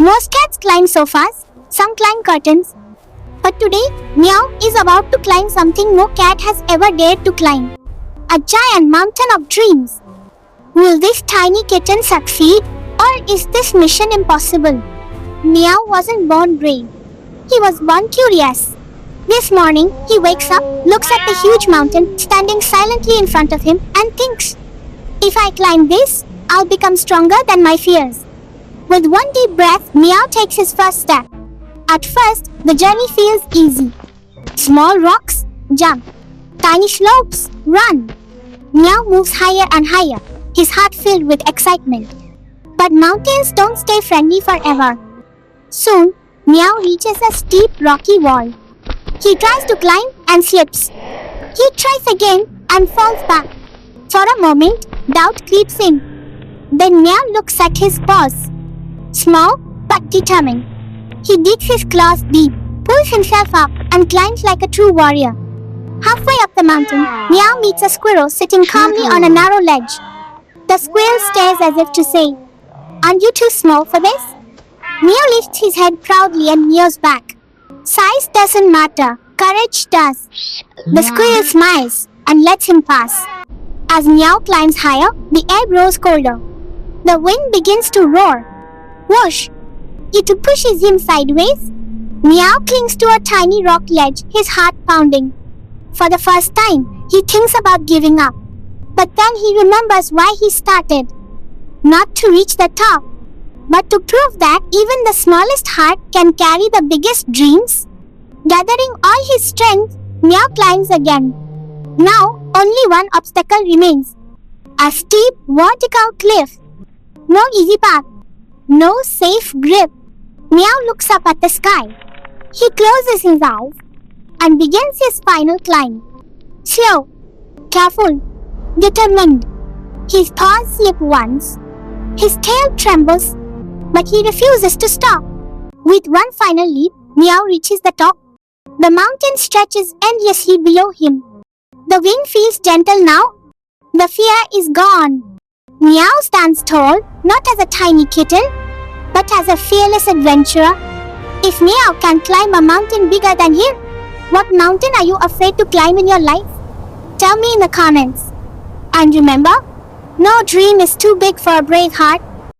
Most cats climb sofas, some climb curtains. But today, Meow is about to climb something no cat has ever dared to climb. A giant mountain of dreams. Will this tiny kitten succeed, or is this mission impossible? Meow wasn't born brave. He was born curious. This morning, he wakes up, looks at the huge mountain standing silently in front of him, and thinks, if I climb this, I'll become stronger than my fears. With one deep breath, Meow takes his first step. At first, the journey feels easy. Small rocks, jump. Tiny slopes, run. Meow moves higher and higher, his heart filled with excitement. But mountains don't stay friendly forever. Soon, Meow reaches a steep rocky wall. He tries to climb and slips. He tries again and falls back. For a moment, doubt creeps in. Then Meow looks at his paws. Small but determined. He digs his claws deep, pulls himself up, and climbs like a true warrior. Halfway up the mountain, Meow meets a squirrel sitting calmly on a narrow ledge. The squirrel stares as if to say, aren't you too small for this? Meow lifts his head proudly and meows back. Size doesn't matter, courage does. The squirrel smiles and lets him pass. As Meow climbs higher, the air grows colder. The wind begins to roar. Whoosh! It pushes him sideways. Meow clings to a tiny rock ledge, his heart pounding. For the first time, he thinks about giving up. But then he remembers why he started. Not to reach the top, but to prove that even the smallest heart can carry the biggest dreams. Gathering all his strength, Meow climbs again. Now, only one obstacle remains. A steep, vertical cliff. No easy path. No safe grip. Meow looks up at the sky. He closes his eyes and begins his final climb. Slow, careful, determined. His paws slip once. His tail trembles, but he refuses to stop. With one final leap, Meow reaches the top. The mountain stretches endlessly below him. The wind feels gentle now. The fear is gone. Meow stands tall, not as a tiny kitten, but as a fearless adventurer. If Meow can climb a mountain bigger than here, what mountain are you afraid to climb in your life? Tell me in the comments. And remember, no dream is too big for a brave heart.